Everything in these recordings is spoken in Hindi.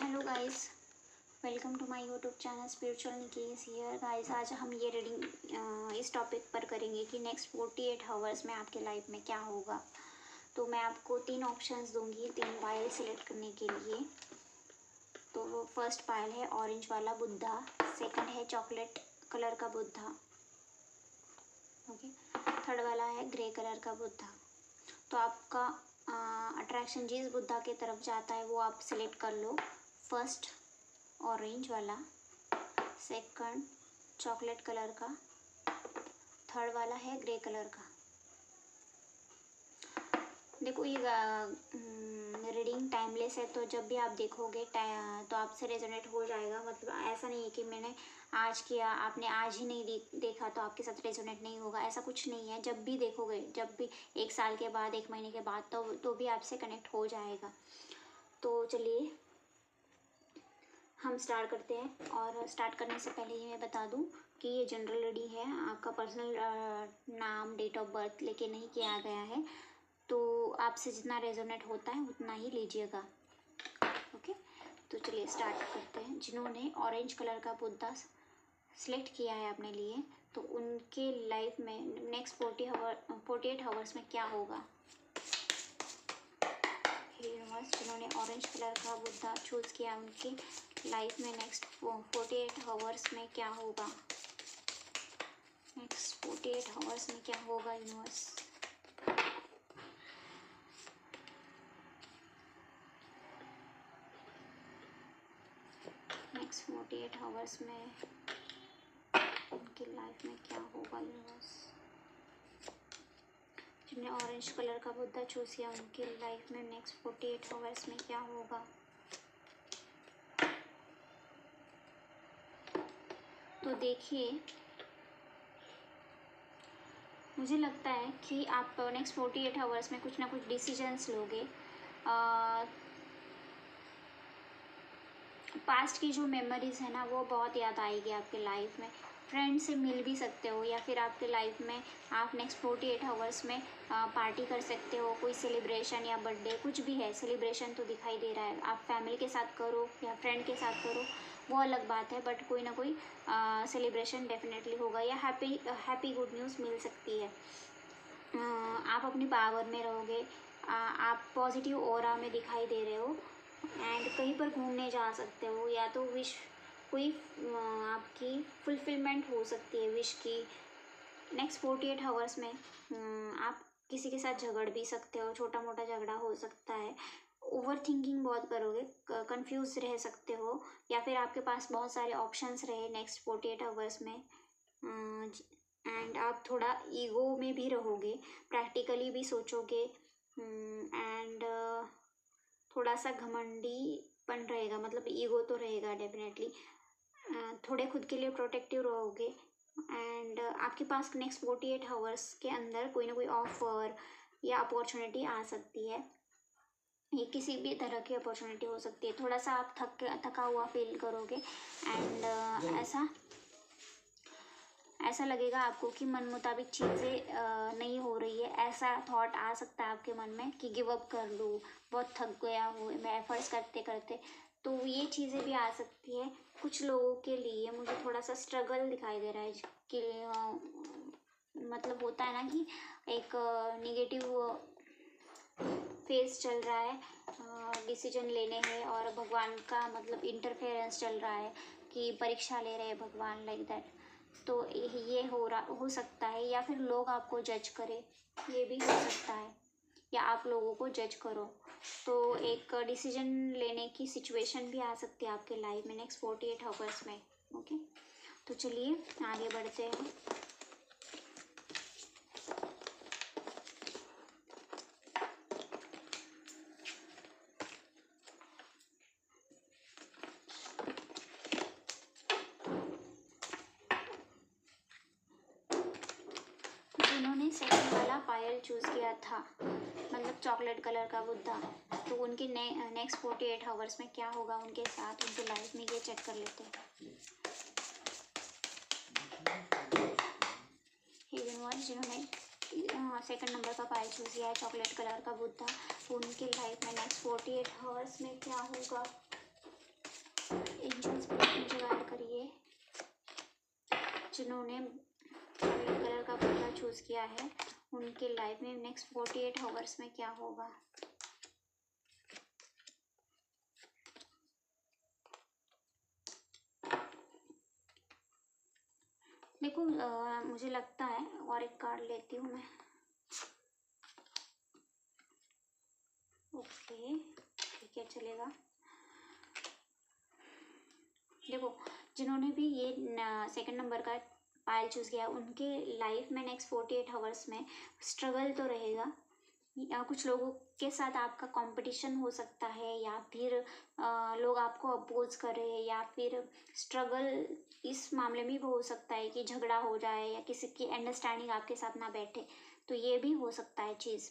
Hello guys, welcome to my YouTube channel spiritual Nikki's here guys. आज हम ये रीडिंग इस टॉपिक पर करेंगे कि नेक्स्ट 48 आवर्स में आपके लाइफ में क्या होगा। तो मैं आपको 3 ऑप्शंस दूंगी, 3 पायल सिलेक्ट करने के लिए। तो फर्स्ट पायल है ऑरेंज वाला बुद्धा, सेकंड है चॉकलेट कलर का बुद्धा, ओके, थर्ड वाला है ग्रे कलर का बुद्धा। तो आपका अट्रैक्शन जिस बुद्धा के तरफ जाता है वो आप सिलेक्ट कर लो। फर्स्ट ऑरेंज वाला, सेकंड चॉकलेट कलर का, थर्ड वाला है ग्रे कलर का। देखो ये रीडिंग टाइमलेस है, तो जब भी आप देखोगे तो आपसे रेजोनेट हो जाएगा। मतलब ऐसा नहीं है कि मैंने आज किया, आपने आज ही नहीं देखा तो आपके साथ रेजोनेट नहीं होगा, ऐसा कुछ नहीं है। जब भी देखोगे, जब भी 1 साल के बाद, 1 महीने के बाद, तो भी आपसे कनेक्ट हो जाएगा। तो चलिए हम स्टार्ट करते हैं। और स्टार्ट करने से पहले ये मैं बता दूं कि ये जनरल रीडिंग है, आपका पर्सनल नाम, डेट ऑफ बर्थ लेके नहीं किया गया है। तो आपसे जितना रेजोनेट होता है उतना ही लीजिएगा, ओके। तो चलिए स्टार्ट करते हैं। जिन्होंने ऑरेंज कलर का बुद्धा सिलेक्ट किया है अपने लिए, तो उनके लाइफ में नेक्स्ट 48 आवर्स में क्या होगा। यूनिवर्स, जिन्होंने ऑरेंज कलर का बुद्धा चूज़ किया, उनकी लाइफ में नेक्स्ट 48 आवर्स में क्या होगा। नेक्स्ट 48 आवर्स में क्या होगा यूनिवर्स। नेक्स्ट 48 आवर्स में उनकी लाइफ में क्या होगा यूनिवर्स। जिन्हें ऑरेंज कलर का बुद्धा चूज किया, उनकी लाइफ में नेक्स्ट 48 आवर्स में क्या होगा। तो देखिए, मुझे लगता है कि आप नेक्स्ट 48 आवर्स में कुछ ना कुछ डिसीजंस लोगे। पास्ट की जो मेमोरीज है ना, वो बहुत याद आएगी आपके लाइफ में। फ्रेंड से मिल भी सकते हो, या फिर आपके लाइफ में आप नेक्स्ट 48 आवर्स में पार्टी कर सकते हो। कोई सेलिब्रेशन या बर्थडे, कुछ भी है, सेलिब्रेशन तो दिखाई दे रहा है। आप फैमिली के साथ करो या फ्रेंड के साथ करो, वो अलग बात है, बट कोई ना कोई सेलिब्रेशन डेफिनेटली होगा, या हैप्पी गुड न्यूज़ मिल सकती है। आप अपनी पावर में रहोगे, आप पॉजिटिव ऑरा में दिखाई दे रहे हो, एंड कहीं पर घूमने जा सकते हो, या तो विश कोई आपकी फुलफिलमेंट हो सकती है विश की। नेक्स्ट 48 आवर्स में आप किसी के साथ झगड़ भी सकते हो, छोटा मोटा झगड़ा हो सकता है। ओवर थिंकिंग बहुत करोगे, कंफ्यूज रह सकते हो, या फिर आपके पास बहुत सारे ऑप्शंस रहे नेक्स्ट 48 आवर्स में। एंड आप थोड़ा ईगो में भी रहोगे, प्रैक्टिकली भी सोचोगे, एंड थोड़ा सा घमंडीपन रहेगा, मतलब ईगो तो रहेगा डेफिनेटली। थोड़े खुद के लिए प्रोटेक्टिव रहोगे, एंड आपके पास नेक्स्ट 48 आवर्स के अंदर कोई ना कोई ऑफर या अपॉर्चुनिटी आ सकती है। ये किसी भी तरह की अपॉर्चुनिटी हो सकती है। थोड़ा सा आप थका हुआ फील करोगे, एंड ऐसा लगेगा आपको कि मन मुताबिक चीज़ें नहीं हो रही है। ऐसा थॉट आ सकता है आपके मन में कि गिव अप कर लूँ, बहुत थक गया हूँ मैं एफर्ट्स करते करते। तो ये चीज़ें भी आ सकती है कुछ लोगों के लिए। मुझे थोड़ा सा स्ट्रगल दिखाई दे रहा है कि मतलब होता है ना कि एक निगेटिव फेज चल रहा है, डिसीजन लेने हैं, और भगवान का मतलब इंटरफेरेंस चल रहा है कि परीक्षा ले रहे हैं भगवान, लाइक दैट। तो ये हो सकता है, या फिर लोग आपको जज करें, ये भी हो सकता है, या आप लोगों को जज करो। तो एक डिसीजन लेने की सिचुएशन भी आ सकती है आपके लाइफ में नेक्स्ट 48 आवर्स में, ओके। तो चलिए आगे बढ़ते हैं। जिन्होंने सेकंड वाला पायल चूज़ किया था, मतलब चॉकलेट कलर का बुद्धा, तो उनके नेक्स्ट 48 आवर्स में क्या होगा उनके साथ, उनके लाइफ में, ये चेक कर लेते हैं। जिन्होंने सेकंड नंबर का पायल चूज़ किया है, चॉकलेट कलर का बुद्धा, उनके लाइफ में नेक्स्ट 48 आवर्स में क्या होगा। एंजल्स प्लीज मुझे गाइड करिए। जिन्होंने वायलेट कलर का पर्दा चूज़ किया है उनके लाइफ में नेक्स्ट 48 आवर्स में क्या होगा। देखो मुझे लगता है, और एक कार्ड लेती हूँ मैं। ओके ठीक है, चलेगा। देखो जिन्होंने भी ये सेकंड नंबर का पायल चूज़ किया उनके लाइफ में नेक्स्ट 48 आवर्स में स्ट्रगल तो रहेगा। कुछ लोगों के साथ आपका कंपटीशन हो सकता है, या फिर लोग आपको अपोज कर रहे हैं, या फिर स्ट्रगल इस मामले में भी हो सकता है कि झगड़ा हो जाए या किसी की अंडरस्टैंडिंग आपके साथ ना बैठे, तो ये भी हो सकता है चीज़।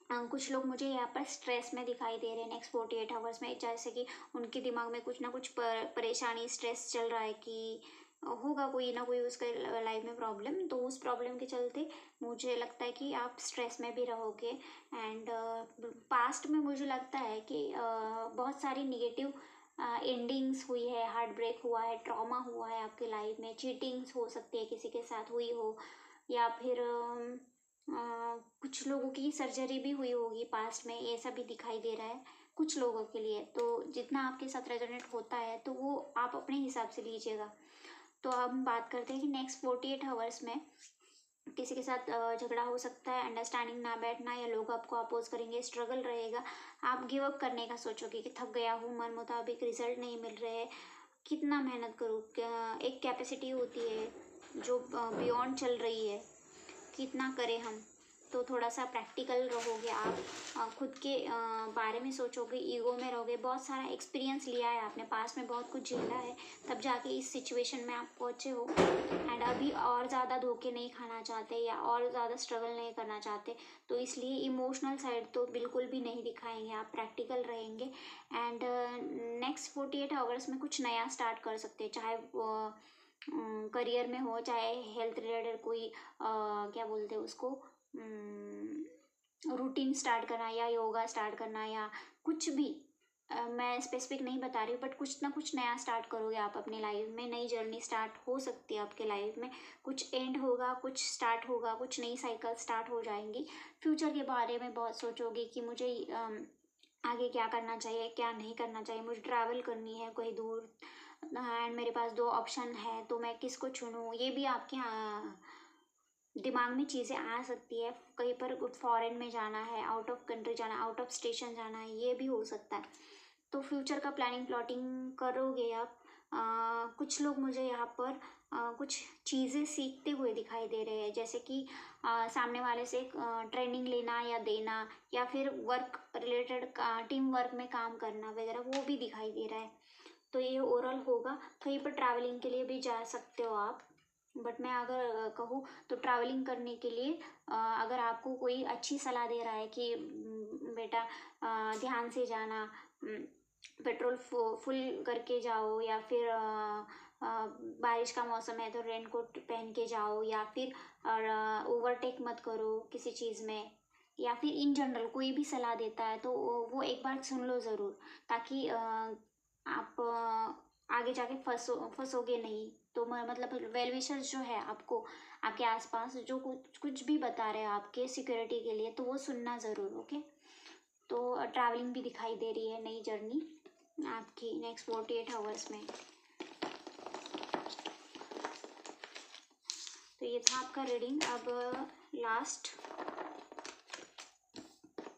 कुछ लोग मुझे यहाँ पर स्ट्रेस में दिखाई दे रहे हैं नेक्स्ट 48 आवर्स में, जैसे कि उनके दिमाग में कुछ ना कुछ परेशानी स्ट्रेस चल रहा है कि होगा कोई ना कोई उसके लाइफ में प्रॉब्लम, तो उस प्रॉब्लम के चलते मुझे लगता है कि आप स्ट्रेस में भी रहोगे। एंड पास्ट में मुझे लगता है कि बहुत सारी निगेटिव एंडिंग्स हुई है, हार्ट ब्रेक हुआ है, ट्रॉमा हुआ है आपके लाइफ में, चीटिंग्स हो सकती है किसी के साथ हुई हो, या फिर कुछ लोगों की सर्जरी भी हुई होगी पास्ट में, ऐसा भी दिखाई दे रहा है कुछ लोगों के लिए। तो जितना आपके साथ रेजोनेट होता है तो वो आप अपने हिसाब से लीजिएगा। तो अब हम बात करते हैं कि नेक्स्ट 48 आवर्स में किसी के साथ झगड़ा हो सकता है, अंडरस्टैंडिंग ना बैठना, या लोग आपको अपोज करेंगे, स्ट्रगल रहेगा, आप गिव अप करने का सोचोगे कि थक गया हूँ, मन मुताबिक रिजल्ट नहीं मिल रहे, कितना मेहनत करूँ। एक कैपेसिटी होती है जो बियॉन्ड चल रही है, कितना करें हम। तो थोड़ा सा प्रैक्टिकल रहोगे आप, खुद के बारे में सोचोगे, ईगो में रहोगे। बहुत सारा एक्सपीरियंस लिया है आपने, पास में बहुत कुछ झेला है, तब जाके इस सिचुएशन में आप पहुँचे हो। एंड अभी और ज़्यादा धोखे नहीं खाना चाहते या और ज़्यादा स्ट्रगल नहीं करना चाहते, तो इसलिए इमोशनल साइड तो बिल्कुल भी नहीं दिखाएंगे, आप प्रैक्टिकल रहेंगे। एंड नेक्स्ट 48 आवर्स में कुछ नया स्टार्ट कर सकते हैं, चाहे करियर में हो, चाहे हेल्थ रिलेटेड कोई क्या बोलते हैं उसको, रूटीन स्टार्ट करना, या योगा स्टार्ट करना, या कुछ भी। मैं स्पेसिफिक नहीं बता रही हूँ, बट कुछ ना कुछ नया स्टार्ट करोगे आप अपनी लाइफ में, नई जर्नी स्टार्ट हो सकती है आपके लाइफ में। कुछ एंड होगा, कुछ स्टार्ट होगा, कुछ नई साइकिल स्टार्ट हो जाएंगी। फ्यूचर के बारे में बहुत सोचोगे कि मुझे आगे क्या करना चाहिए, क्या नहीं करना चाहिए, मुझे ट्रैवल करनी है कहीं दूर, एंड मेरे पास दो ऑप्शन है तो मैं किसको चुनूँ, ये भी आपके दिमाग में चीज़ें आ सकती है। कहीं पर फॉरेन में जाना है, आउट ऑफ कंट्री जाना, आउट ऑफ स्टेशन जाना है, ये भी हो सकता है। तो फ्यूचर का प्लानिंग प्लॉटिंग करोगे आप। कुछ लोग मुझे यहाँ पर कुछ चीज़ें सीखते हुए दिखाई दे रहे हैं, जैसे कि सामने वाले से ट्रेनिंग लेना या देना, या फिर वर्क रिलेटेड टीम वर्क में काम करना वगैरह, वो भी दिखाई दे रहा है। तो ये ओवरऑल होगा। कहीं पर ट्रैवलिंग के लिए भी जा सकते हो आप, बट मैं अगर कहूँ तो ट्रैवलिंग करने के लिए अगर आपको कोई अच्छी सलाह दे रहा है कि बेटा ध्यान से जाना, पेट्रोल फुल करके जाओ, या फिर बारिश का मौसम है तो रेनकोट पहन के जाओ, या फिर ओवरटेक मत करो किसी चीज़ में, या फिर इन जनरल कोई भी सलाह देता है तो वो एक बार सुन लो ज़रूर, ताकि आप आगे जाके फंसोगे नहीं। तो मतलब वेल विशर्स जो है आपको आपके आसपास जो कुछ कुछ भी बता रहे हैं आपके सिक्योरिटी के लिए, तो वो सुनना ज़रूर। ओके, तो ट्रैवलिंग भी दिखाई दे रही है, नई जर्नी आपकी नेक्स्ट 48 आवर्स में। तो ये था आपका रीडिंग। अब लास्ट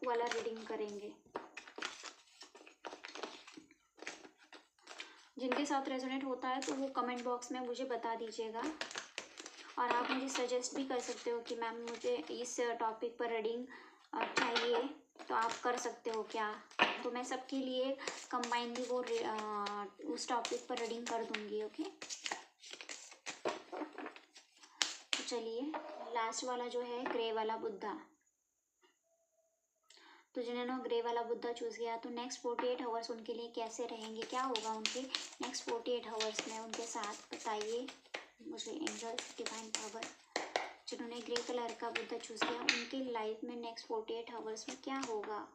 वाला रीडिंग करेंगे। जिनके साथ रेजोनेट होता है तो वो कमेंट बॉक्स में मुझे बता दीजिएगा, और आप मुझे सजेस्ट भी कर सकते हो कि मैम मुझे इस टॉपिक पर रीडिंग चाहिए, तो आप कर सकते हो क्या। तो मैं सबके लिए कंबाइनली वो उस टॉपिक पर रीडिंग कर दूंगी। ओके, तो चलिए लास्ट वाला जो है ग्रे वाला बुद्धा। तो जिन्होंने ग्रे वाला बुद्धा चूज़ किया, तो नेक्स्ट 48 आवर्स उनके लिए कैसे रहेंगे, क्या होगा उनके नेक्स्ट 48 आवर्स में उनके साथ, बताइए मुझे एंजल्स, डिवाइन पावर। जिन्होंने ग्रे कलर का बुद्धा चूज़ किया उनके लाइफ में नेक्स्ट 48 आवर्स में क्या होगा।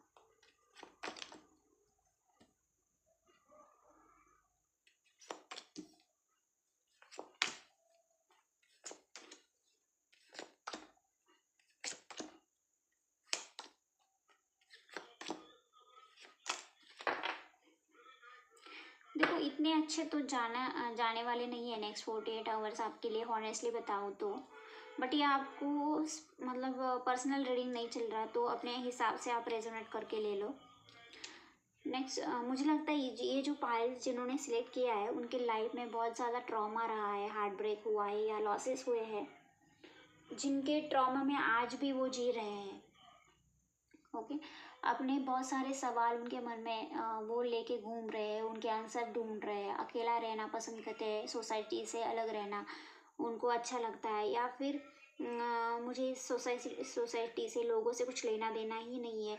देखो इतने अच्छे तो जाने वाले नहीं है नेक्स्ट 48 आवर्स आपके लिए, हॉनेस्टली बताऊँ तो। बट ये आपको मतलब पर्सनल रीडिंग नहीं चल रहा, तो अपने हिसाब से आप रेजोनेट करके ले लो। नेक्स्ट मुझे लगता है ये जो पाइल्स जिन्होंने सिलेक्ट किया है उनके लाइफ में बहुत ज़्यादा ट्रॉमा रहा है, हार्ट ब्रेक हुआ है या लॉसेस हुए हैं, जिनके ट्रॉमा में आज भी वो जी रहे हैं। ओके, अपने बहुत सारे सवाल उनके मन में वो लेके घूम रहे हैं, उनके आंसर ढूंढ रहे हैं, अकेला रहना पसंद करते हैं, सोसाइटी से अलग रहना उनको अच्छा लगता है, या फिर मुझे सोसाइटी से लोगों से कुछ लेना देना ही नहीं है,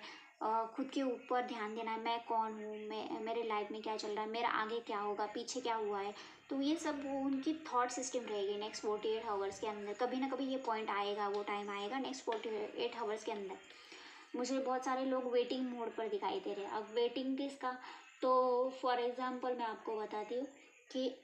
खुद के ऊपर ध्यान देना है, मैं कौन हूँ, मैं मेरे लाइफ में क्या चल रहा है, मेरा आगे क्या होगा, पीछे क्या हुआ है। तो ये सब वो उनकी थॉट सिस्टम रहेगी नेक्स्ट 48 आवर्स के अंदर। कभी ना कभी ये पॉइंट आएगा, वो टाइम आएगा नेक्स्ट 48 आवर्स के अंदर। मुझे बहुत सारे लोग वेटिंग मोड पर दिखाई दे रहे हैं। अब वेटिंग किसका, तो फॉर एग्जांपल मैं आपको बताती हूँ कि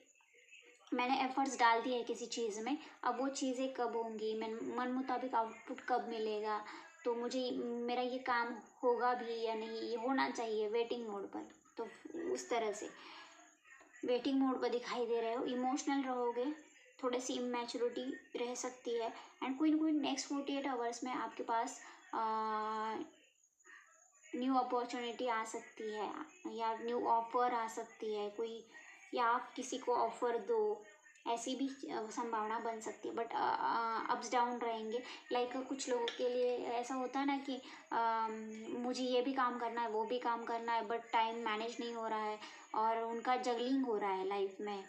मैंने एफर्ट्स डाल दिए किसी चीज़ में, अब वो चीज़ें कब होंगी, मैं मन मुताबिक आउटपुट कब मिलेगा, तो मुझे मेरा ये काम होगा भी या नहीं, ये होना चाहिए वेटिंग मोड पर। तो उस तरह से वेटिंग मोड पर दिखाई दे रहे हो, इमोशनल रहोगे, थोड़ी सी इमेच्योरिटी रह सकती है। एंड कोई ना कोई नेक्स्ट 48 आवर्स में आपके पास न्यू अपॉर्चुनिटी आ सकती है, या न्यू ऑफर आ सकती है कोई, या आप किसी को ऑफर दो, ऐसी भी संभावना बन सकती है। बट अप्स डाउन रहेंगे। लाइक कुछ लोगों के लिए ऐसा होता है ना कि मुझे ये भी काम करना है, वो भी काम करना है, बट टाइम मैनेज नहीं हो रहा है और उनका जगलिंग हो रहा है लाइफ में।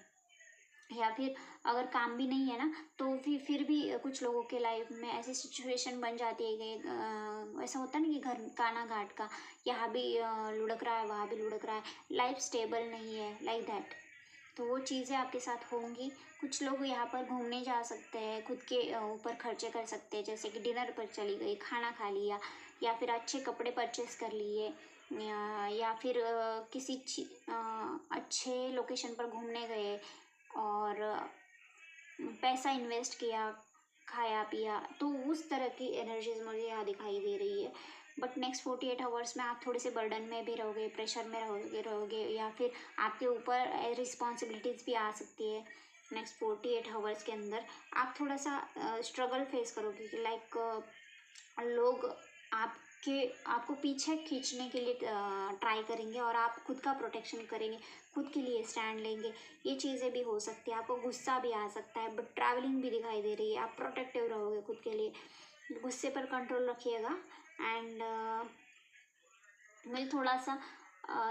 या फिर अगर काम भी नहीं है ना, तो फिर भी कुछ लोगों के लाइफ में ऐसी सिचुएशन बन जाती है कि ऐसा होता है ना कि घर काना घाट का, यहाँ भी लुढ़क रहा है, वहाँ भी लुढ़क रहा है, लाइफ स्टेबल नहीं है, लाइक दैट। तो वो चीज़ें आपके साथ होंगी। कुछ लोग यहाँ पर घूमने जा सकते हैं, खुद के ऊपर खर्चे कर सकते हैं, जैसे कि डिनर पर चली गई, खाना खा लिया, या फिर अच्छे कपड़े परचेस कर लिए, या फिर किसी अच्छे लोकेशन पर घूमने गए और पैसा इन्वेस्ट किया, खाया पिया, तो उस तरह की एनर्जीज मुझे यहाँ दिखाई दे रही है। बट नेक्स्ट 48 आवर्स में आप थोड़े से बर्डन में भी रहोगे, प्रेशर में रहोगे, या फिर आपके ऊपर रिस्पॉन्सिबिलिटीज़ भी आ सकती है। नेक्स्ट 48 आवर्स के अंदर आप थोड़ा सा स्ट्रगल फेस करोगे कि लाइक लोग आपको पीछे खींचने के लिए ट्राई करेंगे, और आप खुद का प्रोटेक्शन करेंगे, खुद के लिए स्टैंड लेंगे। ये चीज़ें भी हो सकती है, आपको गुस्सा भी आ सकता है, बट ट्रैवलिंग भी दिखाई दे रही है, आप प्रोटेक्टिव रहोगे खुद के लिए, गुस्से पर कंट्रोल रखिएगा। एंड मुझे थोड़ा सा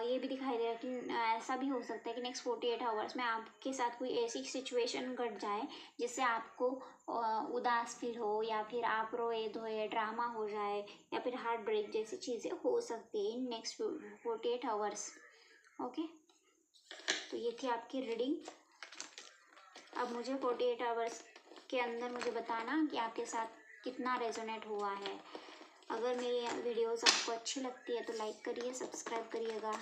ये भी दिखाई दे रहा है कि ऐसा भी हो सकता है कि नेक्स्ट 48 आवर्स में आपके साथ कोई ऐसी सिचुएशन घट जाए जिससे आपको उदास फील हो, या फिर आप रोए धोए, ड्रामा हो जाए, या फिर हार्ट ब्रेक जैसी चीज़ें हो सकती है इन नेक्स्ट 48 आवर्स। ओके, तो ये थी आपकी रीडिंग। अब मुझे 48 आवर्स के अंदर मुझे बताना कि आपके साथ कितना रेजोनेट हुआ है। अगर मेरी वीडियोस आपको अच्छी लगती है तो लाइक करिए, सब्सक्राइब करिएगा।